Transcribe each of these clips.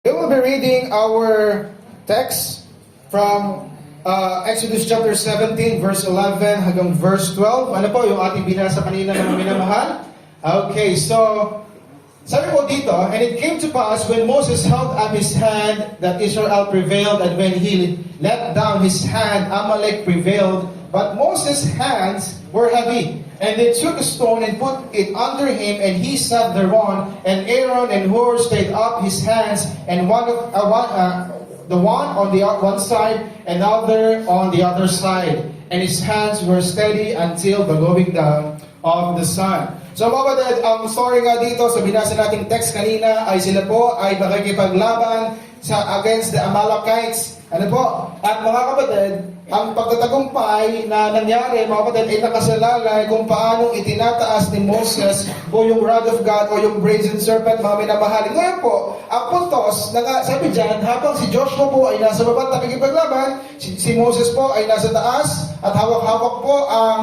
We will be reading our text from Exodus chapter 17, verse 11 hanggang verse 12. Ano po yung ating binasa kanina ng minamahal? Okay, so sabi po dito, and it came to pass when Moses held up his hand that Israel prevailed, and when he let down his hand, Amalek prevailed. But Moses' hands were heavy. And they took a stone and put it under him, and he sat thereon. And Aaron and Hur stayed up his hands, and the one on the one side, and the other on the other side. And his hands were steady until the going down of the sun. So mga kapatid, ang story nga dito sa binasa nating text kanina ay sila po ay nakikipaglaban against the Amalekites. Ano po? At mga kapatid, ang pagtatagumpay na nangyari, mga kapatid, ay nakasalalay kung paanong itinataas ni Moses o yung rod of God o yung brazen serpent, mga minamahal. Ngayon po, ang puntos, sabi dyan, habang si Joshua po ay nasa baba at nakikipaglaban, si Moses po ay nasa taas at hawak-hawak po ang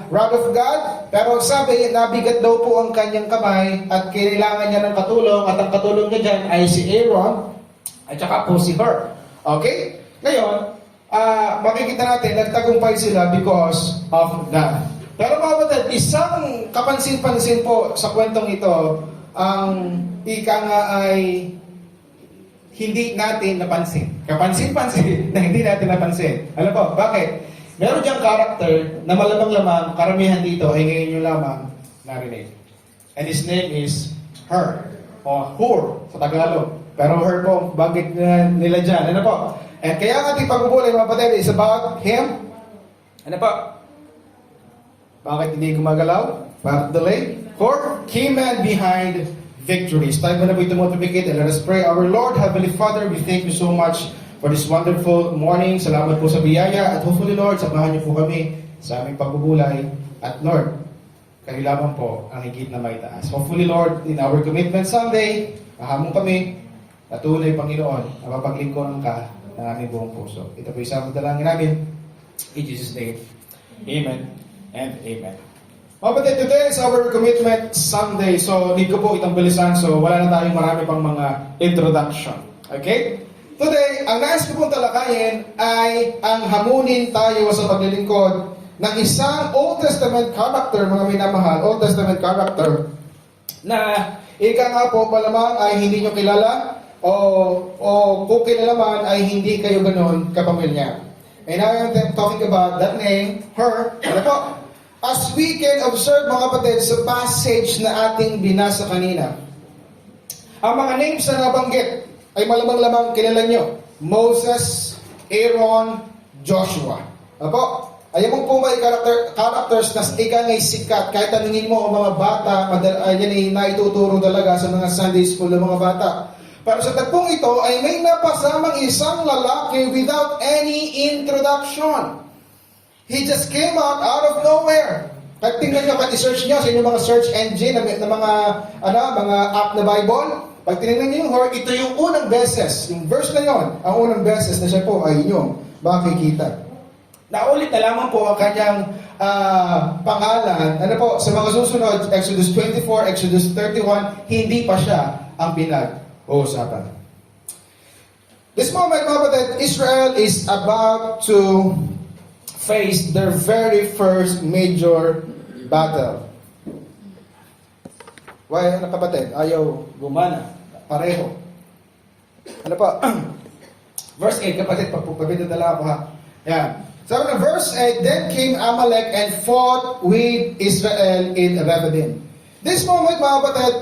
rod of God. Pero sabi, nabigat daw po ang kanyang kamay at kailangan niya ng katulong, at ang katulong niya dyan ay si Aaron at saka po si Hur. Okay? Ngayon, makikita natin, nagtagumpay sila because of that. Pero mga kapatid, isang kapansin-pansin po sa kwentong ito, ang ika nga ay hindi natin napansin. Kapansin-pansin na hindi natin napansin. Alam po, bakit? Meron diyang character na malamang-lamang, karamihan dito ay ngayon yung lamang narinig. And his name is Hur, o Hur sa Tagalog. Pero Hur po, bakit nila dyan? Ano po? And kaya ang ating pagbubulay, mga kapatid, is about him. Ano po? Bakit hindi gumagalaw? Bakit delay? For key man behind victories. Tayo mo na po ito motivate, and let us pray. Our Lord, Heavenly Father, we thank you so much for this wonderful morning. Salamat po sa biyaya. At hopefully, Lord, samahan niyo po kami sa aming pagbubulay. At Lord, kayo lamang po ang higit na may taas. Hopefully, Lord, in our commitment someday, mahamong kami, patuloy, Panginoon, na mapaglingkuran ka ng aming buong puso. Ito po isang dalangin namin. In Jesus' name, Amen and Amen. Mga kapatid, today is our commitment Sunday. So, need ko po itong bilisan. So, wala na tayong marami pang mga introduction. Okay? Today, ang nais ko pong talakayin ay ang hamunin tayo sa paglilingkod ng isang Old Testament character, mga minamahal, Old Testament character, na ika nga po malamang ay hindi nyo kilala, o kung kilalaman ay hindi kayo ganoon kapamilya. And I am talking about that name, Hur. Ano po? As we can observe, mga kapatid, sa passage na ating binasa kanina, ang mga names na nabanggit ay malamang-lamang kilala nyo. Moses, Aaron, Joshua. Ano po? Ayaw mong po may characters na ika ngay sikat. Kahit tanungin mo ang mga bata, yan ay naituturo talaga sa mga Sunday school ng mga bata. Pero sa tagpong ito ay may napasamang isang lalaki without any introduction. He just came out of nowhere. Kahit tingnan nyo, kahit i-search nyo sa inyong mga search engine na mga app na Bible, pag tinignan nyo yung Hur, ito yung unang beses, yung verse na yon, ang unang beses na siya po ay inyong makikita. Naulit na lamang po ang kanyang pangalan. Ano po, sa mga susunod, Exodus 24, Exodus 31, hindi pa siya ang pinag-uusapan. This moment, mga kapatid, Israel is about to face their very first major battle. Why, ano kapatid? Ayaw gumana. Pareho. Ano pa? Verse 8, kapatid, pagpapitadala ako ha. Yan. Sabi na verse 8, then came Amalek and fought with Israel in Rephidim. This moment, mga kapatid,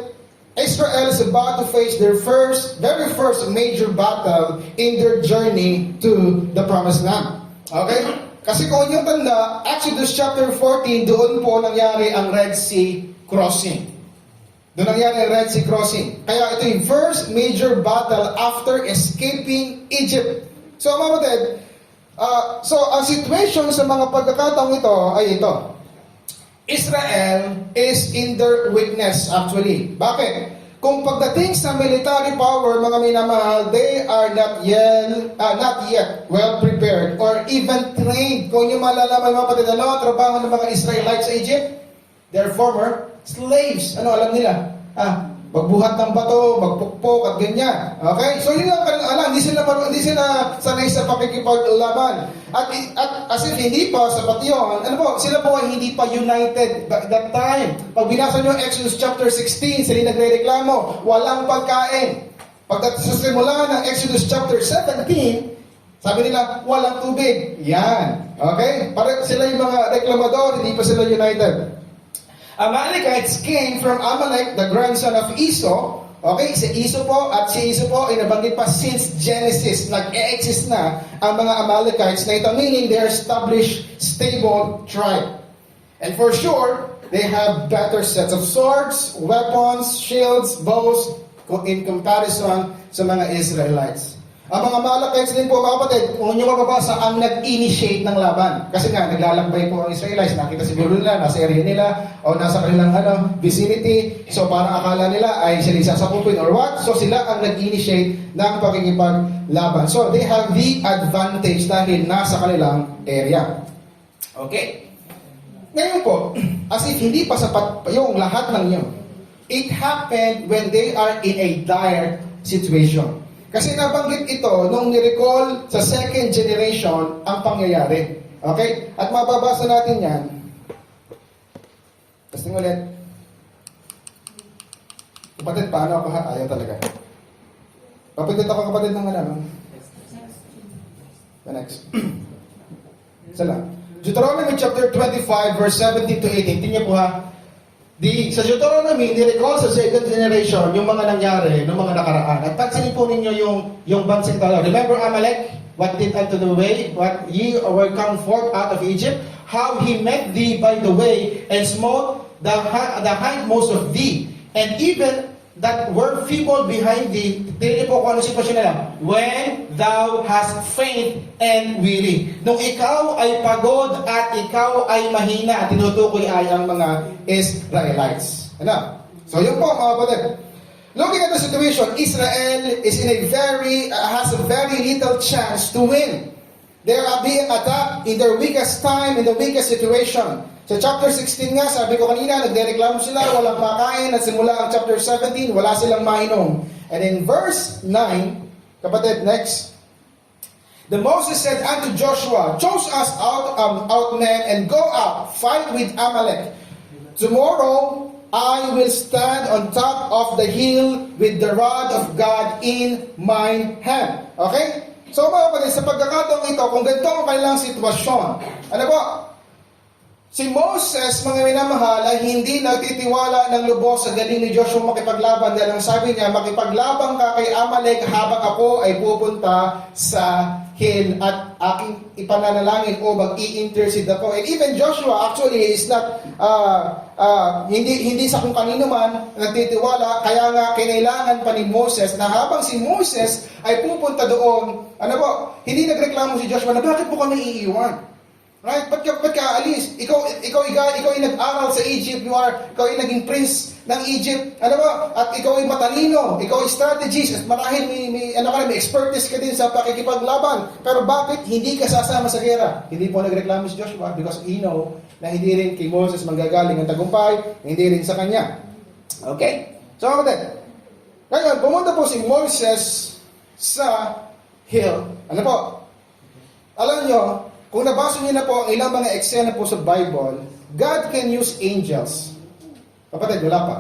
Israel is about to face their very first major battle in their journey to the Promised Land. Okay? Kasi kung inyong tanda, Exodus chapter 14, doon po nangyari ang Red Sea crossing. Doon nangyari ang Red Sea crossing. Kaya ito yung first major battle after escaping Egypt. So mga kapatid, ang situation sa mga pagkakataong ito ay ito. Israel is in their weakness actually. Bakit? Kung pagdating sa military power, mga minamahal, they are not yet well prepared or even trained. Kung yung malalaman mga kapatid, ano ang trabaho ng mga Israelites sa Egypt? They're former slaves. Ano alam nila? magbuhat ng bato, magpukpok at ganyan. Okay? So yun lang kanilang alam. Hindi sila sanay sa pakikipaglaban. At as if hindi pa sapat yun, sila po ay hindi pa united that time. Pag binasa nyo Exodus chapter 16, sila nagre-reklamo, walang pagkain. Pagkat sa simula ng Exodus chapter 17, sabi nila, walang tubig. Yan. Okay? Para sila yung mga reklamador, hindi pa sila united. Amalekites came from Amalek, the grandson of Esau. Okay, si Esau po, at si Esau po ay nabanggit pa since Genesis. Nag-e-exist na ang mga Amalekites na ito, meaning they are established, stable tribe. And for sure, they have better sets of swords, weapons, shields, bows, in comparison sa mga Israelites. Ang mga Amalekites din po, mga kapatid, kung nyo mababasa, ang nag-initiate ng laban. Kasi nga, naglalakbay po ang Israelites. Nakita siguro nila, nasa area nila, o nasa kanilang vicinity. So, parang akala nila ay sila sasakupin or what. So, sila ang nag-initiate ng pakikipaglaban. So, they have the advantage dahil nasa kanilang area. Okay. Ngayon po, as if hindi pa sapat pa yung lahat ng yun, it happened when they are in a dire situation. Kasi nabanggit ito nung ni-recall sa second generation ang pangyayari. Okay? At mababasa natin yan. Testing ulit. Kapatid, paano ako ha? Ayaw talaga. Papitit ako kapatid ng ano. The next. Isa lang. Deuteronomy chapter 25 verse 17 to 18. Tingnan po ha. Sa Deuteronomy, ni-recall sa second generation yung mga nangyari ng mga nakaraan. At pansinin po ninyo yung bansang talo. Remember Amalek? What did unto the way? What ye were come forth out of Egypt? How he met thee by the way and smote the hindmost of thee. And even that were feeble behind thee. Tingnan po kung ano sitwasyon nila. When thou hast faint and weary. Nung ikaw ay pagod at ikaw ay mahina at tinutukoy ay ang mga Israelites. Ano? So yun po mga kapatid. Looking at the situation, Israel is in has a very little chance to win. They are being attacked in their weakest time, in the weakest situation. Sa chapter 16 nga, sabi ko kanina, nagdereklamo sila, walang makain, at simula ang chapter 17, wala silang mainom. And in verse 9, kapatid, next, the Moses said unto Joshua, choose us out men and go out, fight with Amalek. Tomorrow, I will stand on top of the hill with the rod of God in my hand. Okay? So mga kapatid, sa pagkakataong ito, kung ganito ang kailang sitwasyon, ano po? Si Moses, mga minamahal, ay hindi nagtitiwala ng lubos sa galing ni Joshua makipaglaban dahil ang sabi niya, makipaglabang ka kay Amalek habang ako ay pupunta sa hill at aking ipananalangin o mag-i-intercede ako. And even Joshua actually is not, hindi sa kung kanino man nagtitiwala, kaya nga kinailangan pa ni Moses na habang si Moses ay pupunta doon, ano po, hindi nagreklamo si Joshua na bakit mo kami iiwan? Right? Ba't ka alis? Ikaw ay nag-aral sa Egypt, ikaw ay naging prince ng Egypt, ano ba? At ikaw ay matalino, ikaw ay strategist, at marahil may expertise ka din sa pakikipaglaban. Pero bakit hindi ka sasama sa gera? Hindi po nagreklamo si Joshua because he know na hindi rin kay Moses manggagaling ang tagumpay, hindi rin sa kanya. Okay? So, kapatid, ngayon, pumunta po si Moses sa hill. Ano po? Alam nyo, kung nabasa niyo na po ang ilang mga eksena po sa Bible, God can use angels. Kapatid, wala pa.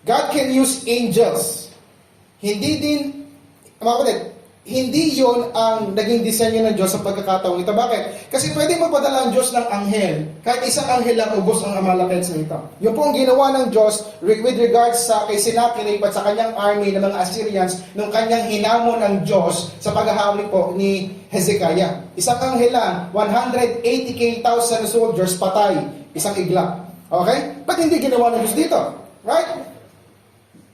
God can use angels. Hindi din, mga kapatid, hindi yon ang naging disenyo ng Diyos sa pagkakataong ito. Bakit? Kasi pwede magpadala ang Diyos ng anghel. Kahit isang anghel lang ubos ang Amalekites na ito. Yung po ang ginawa ng Diyos with regards sa kay Sennacherib at sa kanyang army ng mga Assyrians nung kanyang hinamon ng Diyos sa paghahawik po ni Hezekiah. Isang anghel lang, 180,000 soldiers patay. Isang iglap. Okay? Ba't hindi ginawa ng Diyos dito? Right?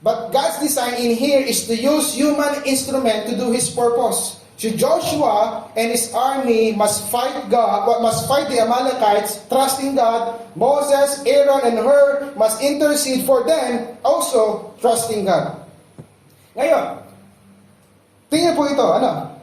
But God's design in here is to use human instrument to do His purpose. So Joshua and his army must fight the Amalekites, trusting God. Moses, Aaron, and Hur must intercede for them, also trusting God. Ngayon, tingnan po ito,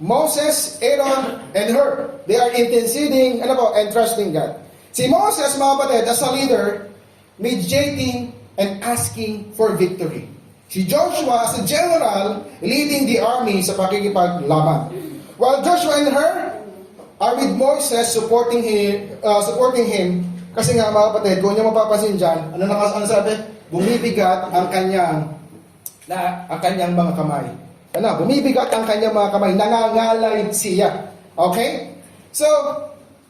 Moses, Aaron, and Hur. They are interceding, and trusting God. Si Moses, mga kapatid, as a leader, mediating and asking for victory. Si Joshua as a general leading the army sa pakikipaglaban. While Joshua and her are with Moses supporting him kasi nga mga kapatid, kung niyo mapapansin dyan, ano sabi? Bumibigat ang kanyang mga kamay. Bumibigat ang kanyang mga kamay, nangangalay siya. Okay? So,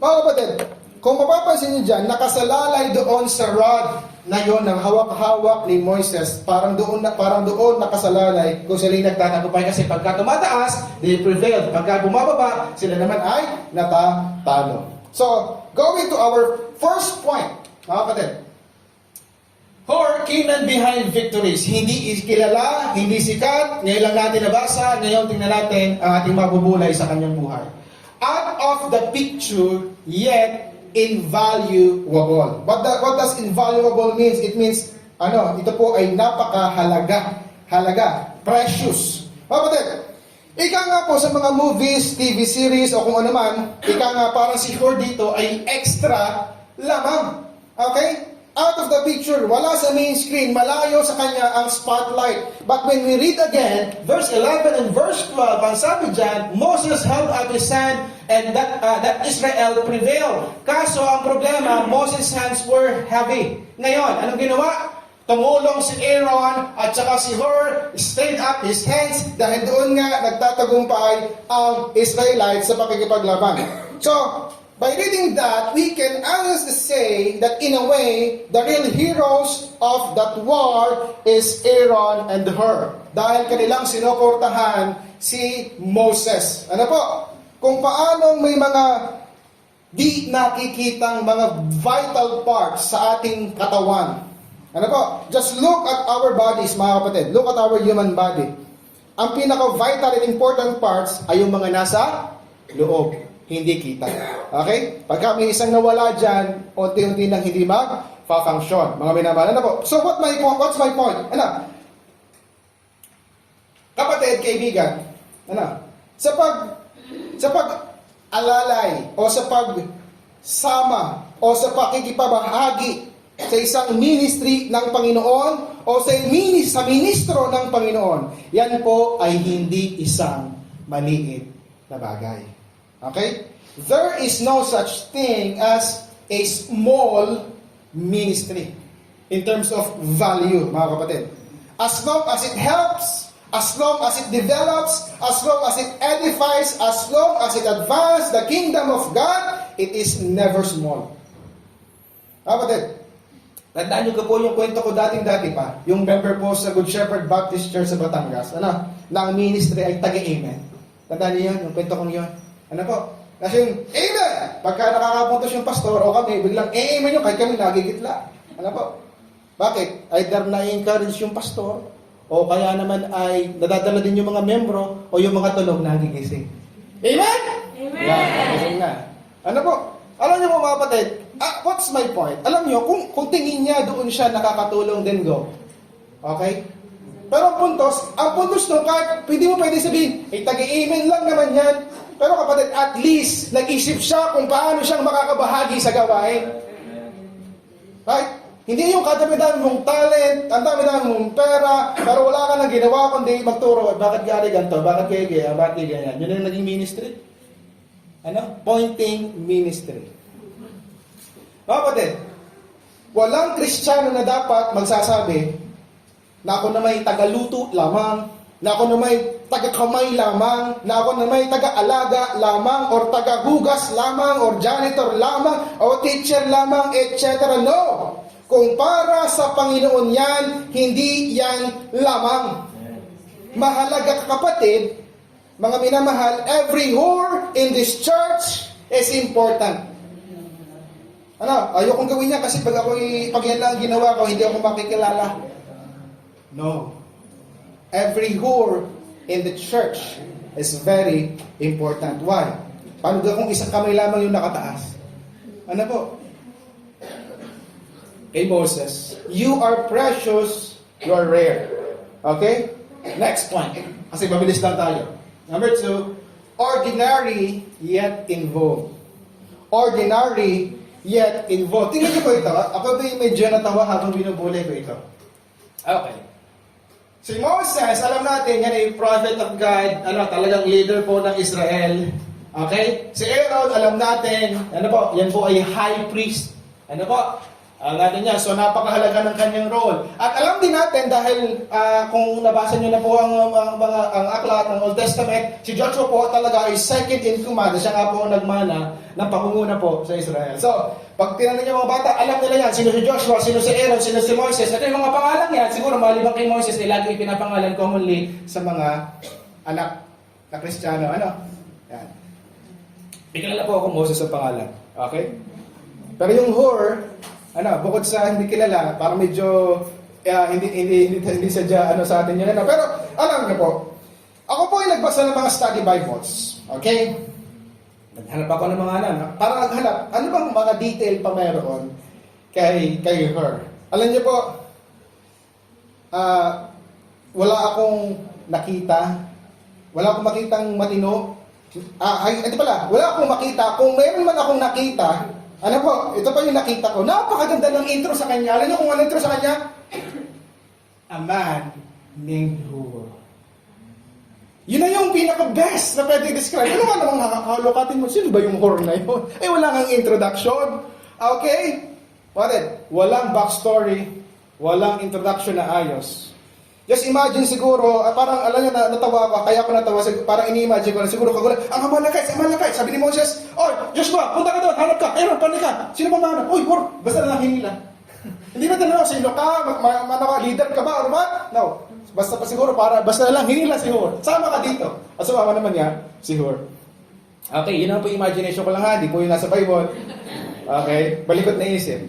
mga kapatid, kung mapapansin niyo dyan, nakasalalay doon sa rod na yon ng hawak-hawak ni Moises, parang doon nakasalalay kung sila yung nagtatagumpay kasi pagka tumataas, they prevailed. Pagka bumababa, sila naman ay natatalo. So, going to our first point, mga kapatid. Hor came and behind victories. Hindi kilala, hindi sikat, ngayon lang natin nabasa, ngayon tingnan natin ang ating mabubulay sa kanyang buhay. Out of the picture, yet invaluable. What does invaluable means? It means, ito po ay napakahalaga, precious. Kapatid, ika nga po sa mga movies, TV series, o kung ano man, ika nga parang si Hor dito ay extra lamang. Okay? Out of the picture, wala sa main screen, malayo sa kanya ang spotlight. But when we read again, verse 11 and verse 12, ang sabi dyan, Moses held up his hand and that Israel prevailed. Kaso ang problema, Moses' hands were heavy. Ngayon, anong ginawa? Tumulong si Aaron at saka si Hur, straight up his hands dahil doon nga nagtatagumpay ang Israelites sa pakikipaglaban. So, by reading that, we can honestly say that in a way, the real heroes of that war is Aaron and Hur. Dahil kanilang sinuportahan si Moses. Ano po? Kung paano may mga di nakikitang mga vital parts sa ating katawan. Ano po? Just look at our bodies, mga kapatid. Look at our human body. Ang pinaka-vital and important parts ay yung mga nasa loob. Hindi kita. Okay? Pagka may isang nawala dyan, unti-unti nang hindi mag-function. Mga minamahal. Ano po? So what's my point? Kapatid, kaibigan, sa pag-alalay o sa pag-sama o sa pakikipabahagi sa isang ministry ng Panginoon o sa ministro ng Panginoon, yan po ay hindi isang maliit na bagay. Okay? There is no such thing as a small ministry in terms of value, mga kapatid. As long as it helps, as long as it develops, as long as it edifies, as long as it advances the kingdom of God, it is never small. Kapatid, tandaan nyo po yung kwento ko dating-dati pa, yung member po sa Good Shepherd Baptist Church sa Batangas, na ang ministry ay taga-amen. Tandaan niyo yun, yung kwento kong yun. Ano po? Kasi yung amen! Pagka nakakapuntos yung pastor o kami, biglang amen nyo, kahit kami nagigitla. Ano po? Bakit? Either na-encourage yung pastor, o kaya naman ay nadadala din yung mga membro, o yung mga tulog nagigising. Amen? Amen! Yan, na. Ano po? Alam niyo po mga kapatid, what's my point? Alam niyo, kung tingin niya doon siya nakakatulong, then go. Okay? Pero ang puntos nung kahit, hindi mo pwede sabihin, taga-amen lang naman yan. Pero kapatid, at least, nag-isip siya kung paano siyang makakabahagi sa gawain. Right? Hindi yung kadami-dami mong talent, ang dami-dami mong pera, pero wala ka nang ginawa kundi magturo. Bakit gari ganito? Bakit kaya bakit ganyan? Yun yung naging ministry. Pointing ministry. Kapatid, walang Kristiyano na dapat magsasabi na ako na may tagaluto lamang, na ako na may taga-kamay lamang, na ako na may taga-alaga lamang, or taga-hugas lamang, or janitor lamang, or teacher lamang, etc. No! Kung para sa Panginoon yan, hindi yan lamang. Mahalaga kapatid, mga minamahal, every whore in this church is important. Ayokong gawin niya kasi pag yan lang ginawa ko, hindi ako makikilala. No. Every whore in the church is very important. Why? Paano kung isang kamay lamang yung nakataas? Ano po? Kay Moses, you are precious, you are rare. Okay? Next point. Kasi mabilis lang tayo. Number 2, ordinary yet involved. Ordinary yet involved. Tingnan niyo po ito. Ako ba medyo natawa habang binubulay ko ito? Okay. Si Moses, alam natin, yan ay prophet of God, talagang leader po ng Israel. Okay? Si Aaron, alam natin, yan po ay high priest. Alam natin yan. So, napakahalaga ng kanyang role. At alam din natin, dahil kung nabasa nyo na po ang aklat ng Old Testament, si Joshua po talaga ay second in command. Siya nga po ang nagmana ng pangunguna po sa Israel. So, pag tinanong nyo mga bata, alam nila yan. Sino si Joshua, sino si Aaron, sino si Moses. At yung mga pangalan yan, siguro maliban kay Moses, ay lagi pinapangalan commonly sa mga anak na Kristiyano. Yan. Ikilala po ako Moses sa pangalan. Okay? Pero yung Hur, bukod sa hindi kilala, para medyo hindi sadya sa atin yun. Pero alam niyo po, ako po ay nagbasa ng mga study Bibles. Okay? Naghanap ako ng mga para naghanap, ano bang mga detail pa meron kay Hur? Alam niyo po, wala akong nakita, wala akong makitang matino. Wala akong makita. Kung meron man akong nakita, ito pa yung nakita ko. Napakaganda ng intro sa kanya. Alam niyo kung ano intro sa kanya? A man named Hur. Yun na yung pinaka-best na pwede describe. Ano nga namang halokatin mo? Sino ba yung Hur na yun? Wala kang introduction. Okay? Walang backstory. Walang introduction na ayos. Just imagine siguro, parang alam niyo natawa ako, kaya ako natawa, parang ini-imagine ko na siguro kagulat, ang Amalekite, sabi ni Moses, "Oy, Joshua, punta ka doon, hanap ka, Aaron, panik ka, sino bang mahanap? Uy, Hur, basta na lang hinila." Hindi na tanong, sino ka, leader ka ba, or what? No, basta pa siguro, basta na lang hinila si Hur, sama ka dito. At sumama naman niya, si Hur. Okay, yun ang po imagination ko lang ha, di po yung nasa Bible. Okay, balikot na isip.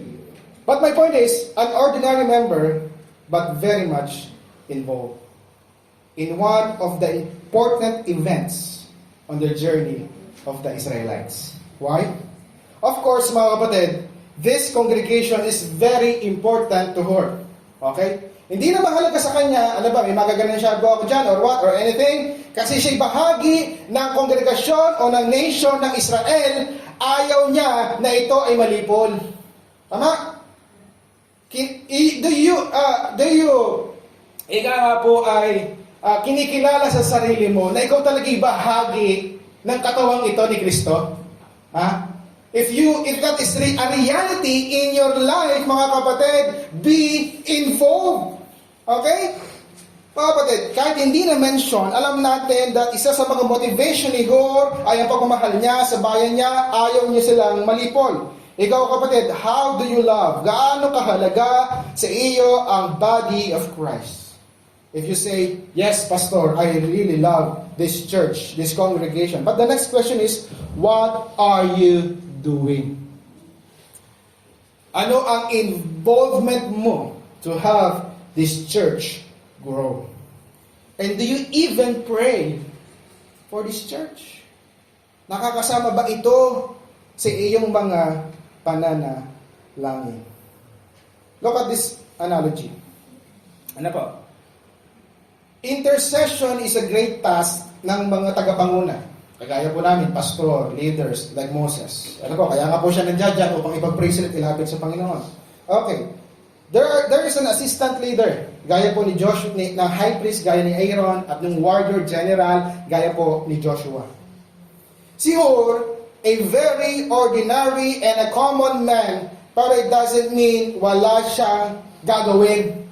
But my point is, an ordinary member, but very much involved in one of the important events on the journey of the Israelites. Why? Of course, mga kapatid, this congregation is very important to her. Okay? Hindi na mahalaga sa kanya, may magagaling siya ako dyan or what or anything, kasi siya'y bahagi ng kongregasyon o ng nation ng Israel, ayaw niya na ito ay malipol. Tama? Ika nga po ay kinikilala sa sarili mo na ikaw talaga'y bahagi ng katawang ito ni Kristo. If that is a reality in your life, mga kapatid, be involved. Okay? Mga kapatid, kahit hindi na mention, alam natin that isa sa mga motivation ni Hur ay ang pagmamahal niya sa bayan niya, ayaw niya silang malipol. Ikaw kapatid, how do you love? Gaano kahalaga sa iyo ang body of Christ? If you say, "Yes, Pastor, I really love this church, this congregation." But the next question is, what are you doing? Ano ang involvement mo to have this church grow? And do you even pray for this church? Nakakasama ba ito sa iyong mga pananalangin? Look at this analogy. Ano po? Intercession is a great task ng mga tagapanguna. Kagaya po namin, pastor, leaders, like Moses. Kaya nga po siya nandiyan upang ipag-pray sila at ilapit sa Panginoon. Okay. There is an assistant leader. Gaya po ni Joshua, ng high priest, gaya ni Aaron, at ng warrior general, gaya po ni Joshua. Si Hur, a very ordinary and a common man, pero it doesn't mean wala siyang gagawin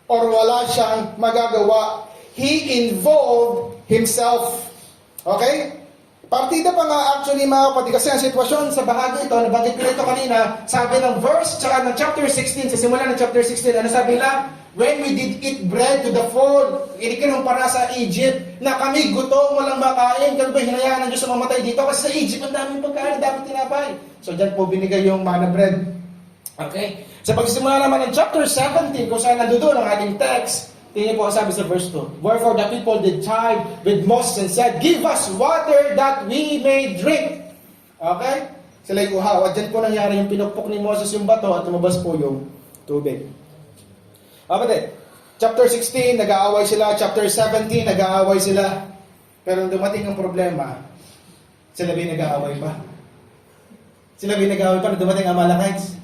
or wala siyang magagawa. He involved himself. Okay? Partida pa nga actually mga kapatid, kasi ang sitwasyon sa bahagi ito, nabanggit ko ito kanina, sabi ng verse, tsaka ng chapter 16, sa simula ng chapter 16, ano sabi nila? When we did eat bread to the full, inikinumpara sa Egypt, na kami gutom, walang makain, kami ba hinayaan ng Diyos na mamatay dito? Kasi sa Egypt, ang daming pagkain, daming tinapay. So dyan po binigay yung manna bread. Okay? Sa pagsisimula naman ng chapter 17, kung saan nandoon ang ating text, tingnan po ang sabi sa verse 2. Wherefore the people did chide with Moses and said, "Give us water that we may drink." Okay? Sila'y uhaw. At dyan po nangyari yung pinukpok ni Moses yung bato at lumabas po yung tubig. Kapatid, chapter 16, nag-aaway sila. Chapter 17, nag-aaway sila. Pero nung dumating ang problema, sila ba nag-aaway pa? Sila ba nag-aaway pa nung dumating ang Amalekites?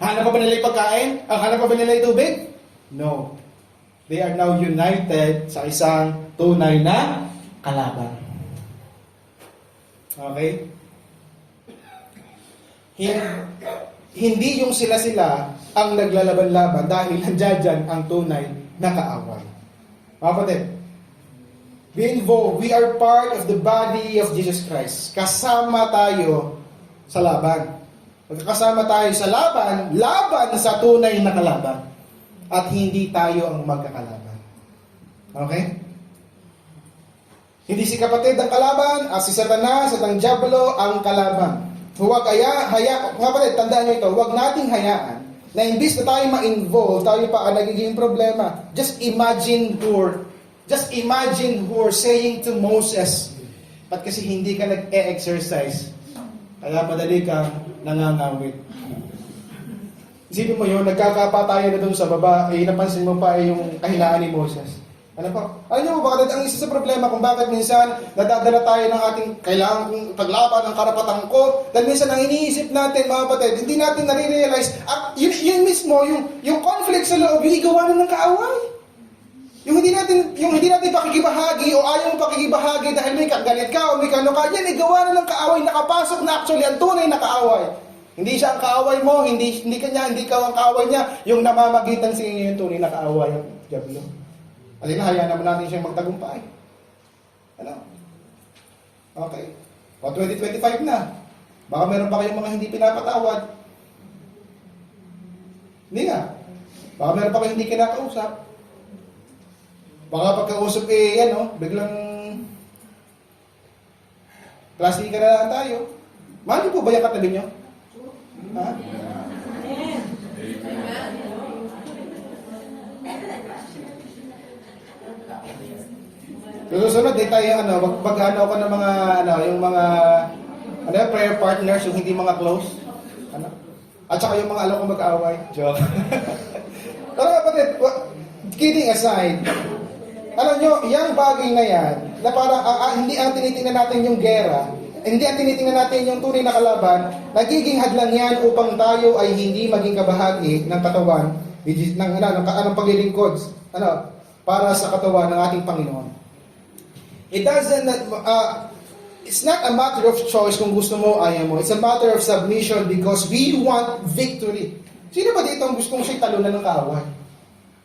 Hanap pa ba nila yung pagkain? Hanap pa ba nila yung tubig? No. They are now united sa isang tunay na kalaban. Okay? Hindi yung sila-sila ang naglalaban-laban dahil nandiyan dyan ang tunay na kaaway. Mga kapatid, be involved. We are part of the body of Jesus Christ. Kasama tayo sa laban. Magkakasama tayo sa laban sa tunay na kalaban. At hindi tayo ang magkakalaban. Okay? Hindi si kapatid ang kalaban, si Satanas at ang Diablo ang kalaban. Huwag mga kapatid, tandaan nyo ito, huwag nating hayaan na imbis na tayo ma-involve, tayo pa ang nagiging problema. Just imagine who saying to Moses, ba't kasi hindi ka nag-e-exercise? Kaya madali kang nangangawit. Isipin mo yun, nagkakapatayan na doon sa baba, napansin mo pa yung kahinaan ni Moses. Ano po? Alam niyo po, bakit ang isa sa problema kung bakit minsan nadadala tayo ng ating kailangan kong paglaban ng karapatan ko, dahil minsan ang iniisip natin, mga kapatid, hindi natin nare-realize, at yun mismo, yung conflict sa loob, yung igawa na ng kaaway. Yung hindi natin pakikibahagi o ayaw mong pakikibahagi dahil may kagalit ka o may kano ka, yan, igawa na ng kaaway, nakapasok na actually ang tunay na kaaway. Hindi siya ang kaaway mo, hindi ka ang kaaway niya, yung namamagitan sa inyo yung tunay na kaaway, yung Diablo. Alin na, hayaan naman natin siyang magtagumpay. Ano? Okay. O 2025 na. Baka meron pa kayong mga hindi pinapatawad. Hindi nga. Baka meron pa kayong hindi kinakausap. Baka pagkausap biglang plastika na lang tayo. Mahal niyo po ba yung katabi niyo? Ha? Susunod din tayo mag-ano ako ng mga yung mga prayer partners, yung hindi mga close. At saka yung mga alam ko mag-away. Joke. Pero kapatid, kidding aside, alam nyo, yung bagay na yan, na parang hindi ang tinitingnan natin yung gera, hindi ang tinitingnan natin yung tunay na kalaban, nagiging hadlang yan upang tayo ay hindi maging kabahagi ng katawan ng paglilingkod para sa katawan ng ating Panginoon. It's not a matter of choice kung gusto mo, ayaw mo. It's a matter of submission because we want victory. Sino ba dito ang gustong siya'y talunan ng kaaway?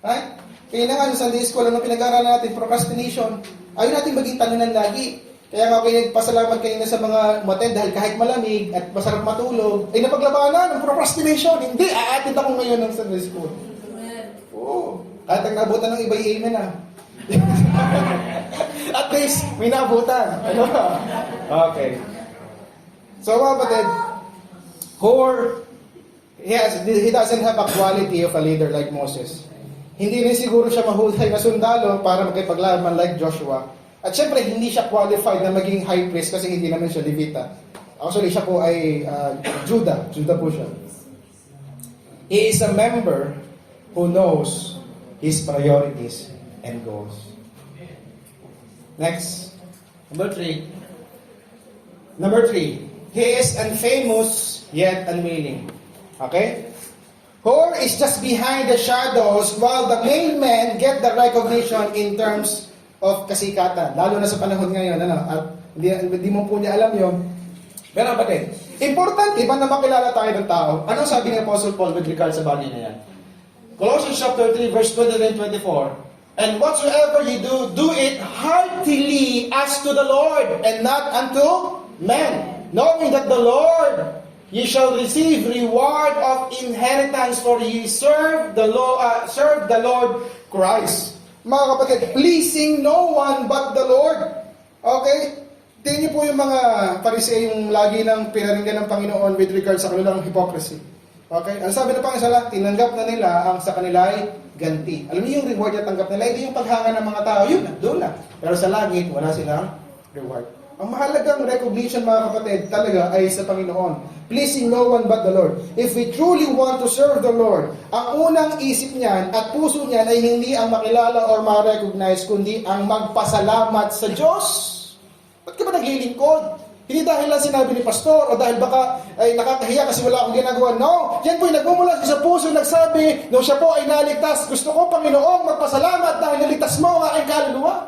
Right? Kaya na nga sa Sunday School, pinag-aaralan natin? Procrastination. Ayaw natin maging talunan lagi. Kaya nga pinagpasalamat kayo na sa mga umattend dahil kahit malamig at masarap matulog, ay napaglabanan ng procrastination. Hindi, aatid ako ngayon ng Sunday School. Oo. Kahit ang nabutan ng iba, amen na. At least, may nabutan. Ano ba? Okay. So, mga kapatid, he doesn't have a quality of a leader like Moses. Hindi rin siguro siya mahusay na sundalo para makipaglaban like Joshua. At syempre, hindi siya qualified na maging high priest kasi hindi naman siya Levita. Actually, siya po ay Judah. Judah po siya. He is a member who knows his priorities and goals. Next. Number 3. He is unfamous yet unwilling. Okay? Hur is just behind the shadows while the main men get the recognition in terms of kasikatan. Lalo na sa panahon ngayon. At hindi mo po niya alam yun. Pero kapatid, importante ba na makilala tayo ng tao? Anong sabi ni Apostle Paul with regard sa bagay na yan? Colossians chapter 3 verse 23 and 24. And whatsoever ye do, do it heartily as to the Lord, and not unto men, knowing that the Lord ye shall receive reward of inheritance, for ye serve the Lord Christ. Mga kapatid, pleasing no one but the Lord. Okay? Tingnan niyo po yung mga Pariseo yung lagi nang pinaringgan ng Panginoon with regard sa kanilang hypocrisy. Okay? Ang sabi na Panginoon, tinanggap na nila ang sa kanila ay ganti. Alam niyo yung reward na tanggap nila, hindi yung paghanga ng mga tao, yun na, doon na. Pero sa langit, wala silang reward. Ang mahalagang recognition, mga kapatid, talaga ay sa Panginoon. Pleasing no one but the Lord. If we truly want to serve the Lord, ang unang isip niyan at puso niyan ay hindi ang makilala or ma-recognize, kundi ang magpasalamat sa Diyos. Ba't ka ba naglilingkod? Hindi dahil lang sinabi ni pastor o dahil baka ay nakakahiya kasi wala akong ginagawa. No, yan po ay nagmumula sa puso nagsabi, nung siya po ay naligtas, gusto ko, Panginoong, magpasalamat dahil naligtas mo ang aking kaluluwa.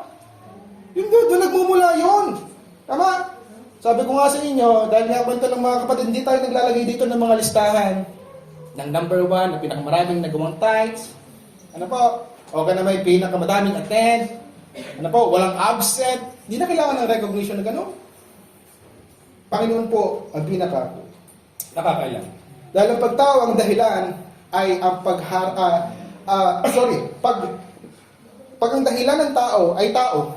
Yun doon nagmumula yun. Tama? Sabi ko nga sa inyo, dahil nga kwento ng mga kapatid, hindi tayo naglalagay dito ng mga listahan ng number 1, na pinakamaraming nagawang tithes. Ano po? Okay na may pinakamadaming attend. Ano po? Walang absent. Hindi na kailangan ng recognition na gano'n. Panginoon po ang nakakailang. Dahil ang pagtao ang dahilan ay ang pag ang dahilan ng tao ay tao,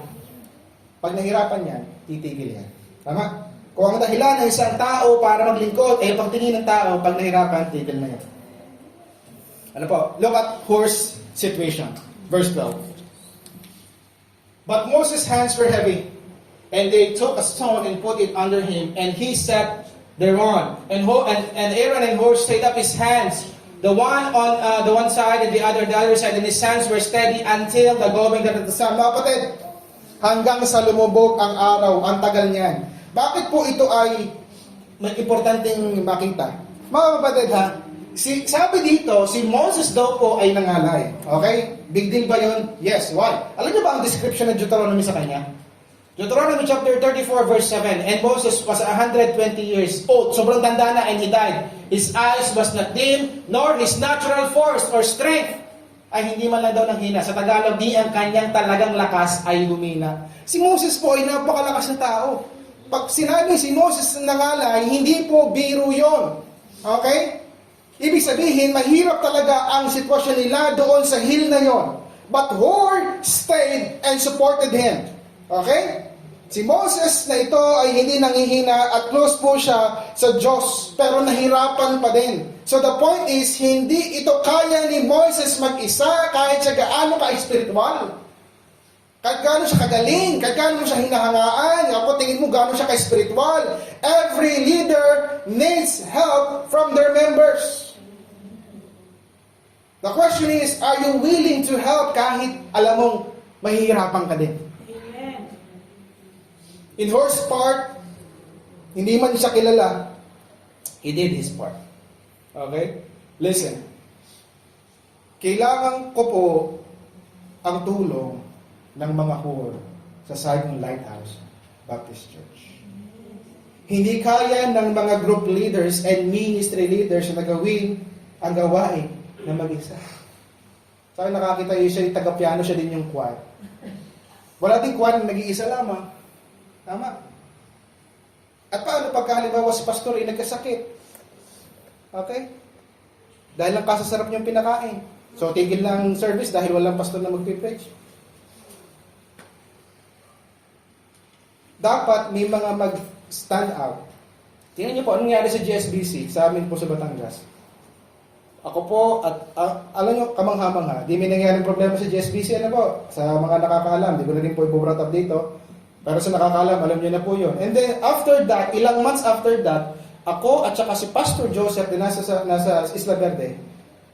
pag nahirapan yan, titigil yan. Tama? Kung ang dahilan ng isang tao para maglingkod, pagtingin ng tao, pag nahirapan, tigil na yan. Ano po? Look at Hur's situation. Verse 12. But Moses' hands were heavy, and they took a stone and put it under him, and he sat thereon. And Aaron and Hur stayed up his hands, the one on the one side and the other side, and his hands were steady until the going down of the sun. Mga kapatid, hanggang sa lumubog ang araw, ang tagal niyan. Bakit po ito ay may importanteng makita? Mga kapatid ha, sabi dito, si Moses daw po ay nangalay. Okay? Big deal ba yun? Yes. Why? Alam niyo ba ang description ng Deuteronomy sa kanya? Deuteronomy chapter 34 verse 7, and Moses was 120 years old. Sobrang tanda na, and he died. His eyes was not dim, nor his natural force or strength ay hindi man lang daw nanghina. Sa Tagalog, di ang kanyang talagang lakas ay humina. Si Moses po ay napakalakas na tao. Pag sinabi si Moses nangalay, hindi po biro yon. Okay? Ibig sabihin, mahirap talaga ang sitwasyon nila doon sa hill na yon. But Hur stayed and supported him. Okay? Si Moses na ito ay hindi nangihina at close po siya sa Diyos, pero nahirapan pa din. So the point is, hindi ito kaya ni Moses mag-isa kahit siya gaano ka-espiritual. Kahit gaano siya kagaling, kahit gaano siya hinahangaan, ako tingin mo gaano siya ka-espiritual. Every leader needs help from their members. The question is, are you willing to help kahit alam mong mahihirapan ka din? In Hur's part, hindi man siya kilala, he did his part. Okay? Listen. Kailangan ko po ang tulong ng mga Hur sa Saigon Lighthouse Baptist Church. Hindi kaya ng mga group leaders and ministry leaders na gawin ang gawain na mag-isa. Saka nakakita yun siya, taga-piano siya din yung choir. Wala din choir na nag-iisa lamang. Tama. At paano pagka halimbawa si pastor ay nagkasakit? Okay? Dahil lang kasasarap niyang pinakain. So, tigil lang service dahil walang pastor na magpipreach. Dapat may mga mag-stand out. Tingnan niyo po, anong nangyari sa GSBC, sa amin po sa Batangas. Ako po, at alam niyo, kamangha-mangha, di may nangyaring problema sa GSBC, ano po? Sa mga nakakaalam, di ko na rin po i-brought up dito. Pero sa nakakaalam, alam niyo na po yun. And then, after that, ilang months after that, ako at saka si Pastor Joseph na nasa Isla Verde,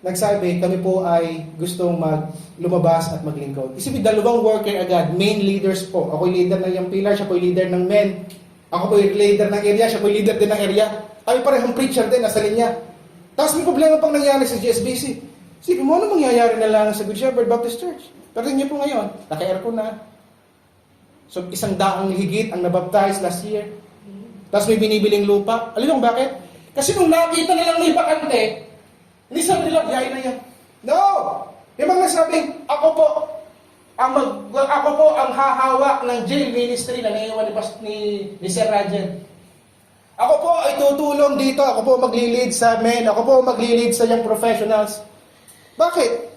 nagsabi, kami po ay gustong lumabas at maglingkod. Isipin, dalawang worker agad, main leaders po. Ako yung leader ng yung pillar, siya po yung leader ng men. Ako po yung leader ng area, siya po yung leader din ng area. Kami parehong preacher din, nasa linya. Tapos may problema pang nangyari sa GSBC. Isipin mo, ano mangyayari na lang sa Good Shepherd Baptist Church? Pero niyo po ngayon, naka-aircon na. So, 100 higit ang nabaptize last year. Tapos may binibiling lupa. Alam mo bakit? Kasi nung nakita nilang may bakante, hindi sabi nila, yay na yan. No! Yung mga nasabing, ako po ang hahawak ng jail ministry na naiwan ni Sir Rajan. Ako po ay tutulong dito. Ako po magli-lead sa men. Ako po magli-lead sa young professionals. Bakit?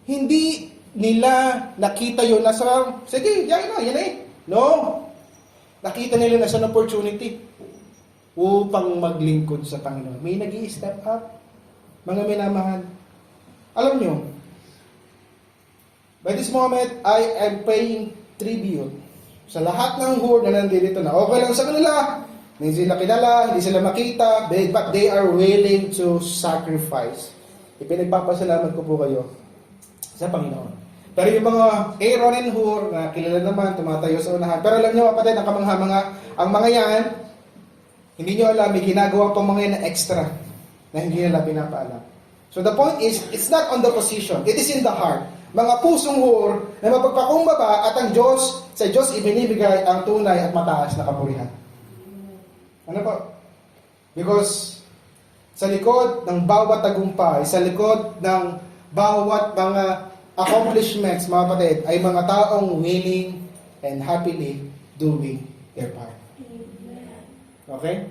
Hindi nila nakita yun na sa, sige, yan eh. No. Nakita nila na sa opportunity upang maglingkod sa Panginoon. May nag-i-step up. Mga minamahal. Alam nyo, by this moment, I am paying tribute sa lahat ng Hur na nandito na. Okay lang sa kanila. Hindi sila kilala, hindi sila makita, but they are willing to sacrifice. Ipinagpapasalamat ko po kayo sa Panginoon. Pero yung mga Aaron and Hur, na kilala naman, tumatayo sa unahan. Pero alam nyo kapatid, ang mga yan, hindi nyo alam, may ginagawa pang mga yan na extra, na hindi nila pinapaalam. So the point is, it's not on the position, it is in the heart. Mga pusong Hur, na mapagpakumbaba at ang Diyos, sa Diyos ibinibigay ang tunay at mataas na kapurihan. Ano po? Because, sa likod ng bawat tagumpay, sa likod ng bawat mga accomplishments, mga kapatid, ay mga taong willing and happily doing their part. Okay?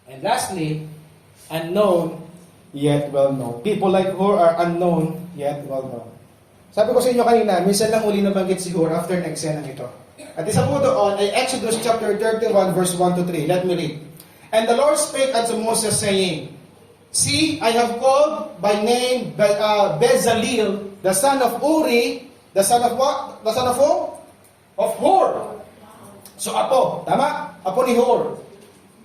And lastly, unknown yet well known. People like Hur are unknown yet well known. Sabi ko sa inyo kanina, minsan lang uli nabanggit si Hur after ng eksena nito. At isa po doon ay Exodus chapter 31 verse 1 to 3. Let me read. And the Lord spake unto Moses, saying, See, I have called by name Bezaleel, the son of Uri, the son of what? The son of who? Of Hur. So Apo, tama? Apo ni Hur.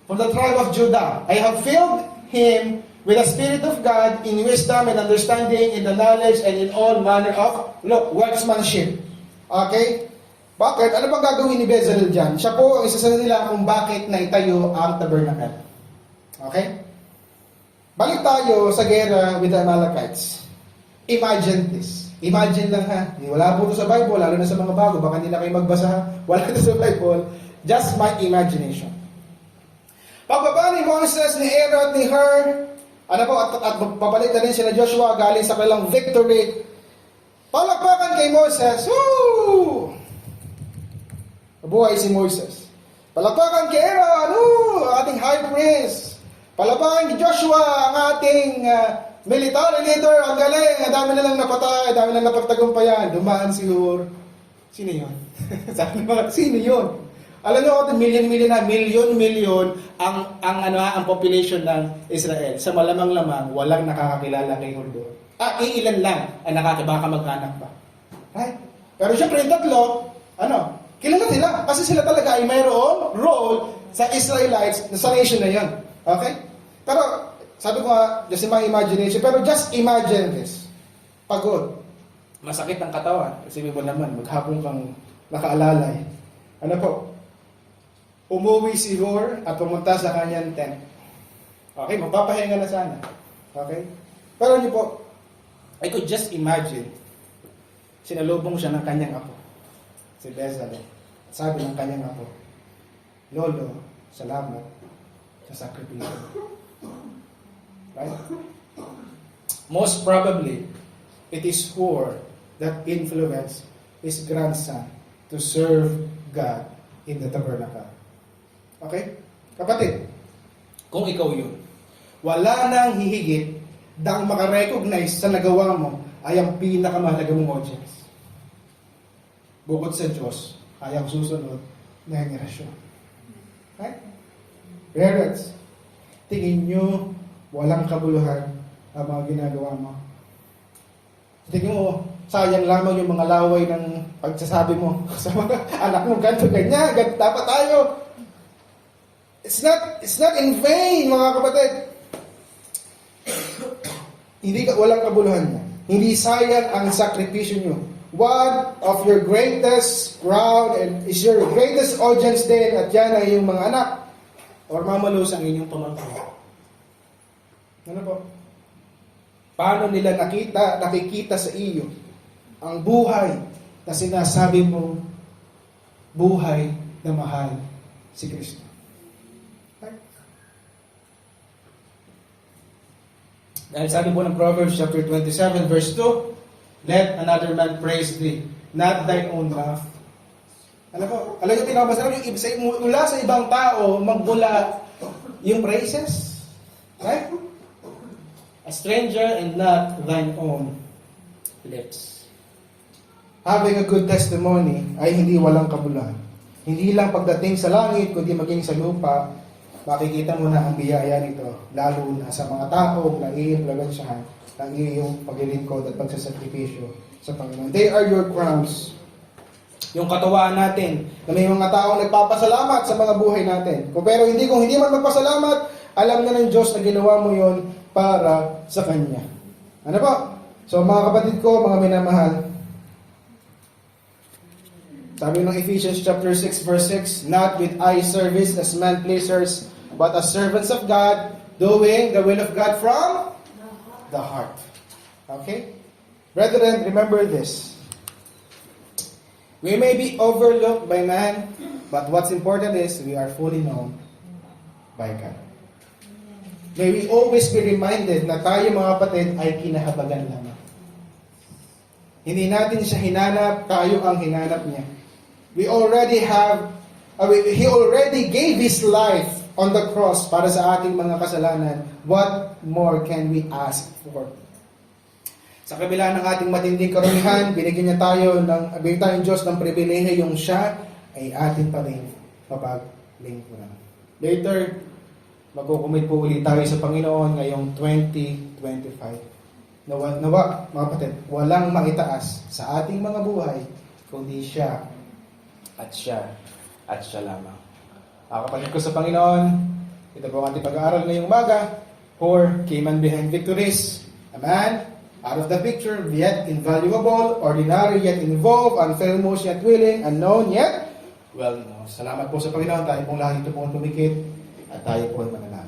From the tribe of Judah. I have filled him with the Spirit of God in wisdom and understanding, in the knowledge and in all manner of, workmanship. Okay? Bakit? Ano bang gagawin ni Bezalel dyan? Siya po ang isa sa nila kung bakit naitayo ang tabernacle. Okay? Balik tayo sa gera with the Amalekites. Imagine this. Imagine lang ha. Wala po ito sa Bible, lalo na sa mga bago. Baka hindi na kayo magbasa ha. Wala ito sa Bible. Just my imagination. Pagbaba ni Moses, ni Aaron, ni Hur, at papalik na rin sila Joshua galing sa kanilang victory. Palakpakan kay Moses. Woo! Nabuhay si Moses. Palakpakan kay Aaron, ating high priest. Palakpakan kay Joshua, ang ating military leader. Ang galing, ang dami na lang napatay, ang dami na lang napagtagumpayan. Dumaan si Hur. Sino yun? Sabi naman, sino yun? Alam niyo, million ang population ng Israel. Sa malamang-lamang, walang nakakakilala kay Hur doon. Iilan lang ang baka mag-anak pa. Right? Pero syempre, yung tatlo, kilala sila. Kasi sila talaga ay mayroong role sa Israelites, sa nation na yun. Okay? Pero, sabi ko nga, just in my imagination, pero just imagine this. Pagod. Masakit ang katawan. Kasi mo naman, maghapon kang nakaalalay. Ano po? Umuwi si Hur at pumunta sa kanyang tent. Okay, magpapahinga na sana. Okay? Pero niyo po, I could just imagine, sinalubong siya ng kanyang apo, si Bezalel. Sabi ng kanyang apo, Lolo, salamat sa sakripisyo. Right? Most probably, it is Hur that influenced his grandson to serve God in the tabernacle. Okay? Kapatid, kung ikaw yun, wala nang hihigit dang makarecognize sa nagawa mo ay ang pinakamahalaga mong audience. Bukod sa Diyos, ay ang susunod na henerasyon. Right? Parents, tingin nyo walang kabuluhan ang mga ginagawa mo. Tingin mo, sayang lamang yung mga laway ng pagsasabi mo sa mga anak mo, ganito, ganyan, dapat tayo. It's not in vain, mga kapatid. Walang kabuluhan niya. Hindi sayang ang sakripisyo nyo. One of your greatest crowd and is your greatest audience din, at yan ay yung mga anak or mamalos ang inyong pamangkin. Ano po? Paano nila nakikita sa iyo ang buhay na sinasabi mo, buhay na mahal si Kristo? Right? Dahil sabi po ng Proverbs chapter 27 verse 2, let another man praise thee, not thine own mouth. Ano po? Alam niyo, pinakabasa namin yung mula sa ibang tao, magbula yung praises. Right? A stranger and not thine own lips. Having a good testimony ay hindi walang kabuluhan. Hindi lang pagdating sa langit, kundi maging sa lupa, makikita mo na ang biyaya nito, lalo na sa mga taong naiimpluwensyahan ng iyong paglilingkod at pagsasakripisyo sa Panginoon. They are your crowns. Yung katuwaan natin, na may mga taong nagpapasalamat sa mga buhay natin. Kung hindi man magpasalamat, alam na ng Diyos na ginawa mo yon para sa Kanya. Ano po? So mga kapatid ko, mga minamahal, sabi ng Ephesians chapter 6 verse 6, not with eye service as man pleasers, but as servants of God, doing the will of God from the heart. Okay? Brethren, remember this. We may be overlooked by man, but what's important is we are fully known by God. May we always be reminded na tayo mga kapatid ay kinahabagan lamang. Hindi natin siya hinanap, tayo ang hinanap niya. We already have, He already gave His life on the cross para sa ating mga kasalanan. What more can we ask for? Sa kabila ng ating matinding karumihan, binigyan tayong Diyos ng pribilehiyo yung siya ay ating pa rin mapaglingkuran. Later, magkukumit po ulit tayo sa Panginoon ngayong 2025. Nawa, mga kapatid, walang maitaas sa ating mga buhay kundi siya at siya lamang. Mga kapatid ko sa Panginoon, ito po ang ating pag-aaral ngayong umaga. For came and behind victories, a man out of the picture, yet invaluable, ordinary yet involved, unfamous yet willing, unknown yet well known. Salamat po sa Panginoon. Tayo pong lahat ito pong tumikit at tayo po ay mananalo.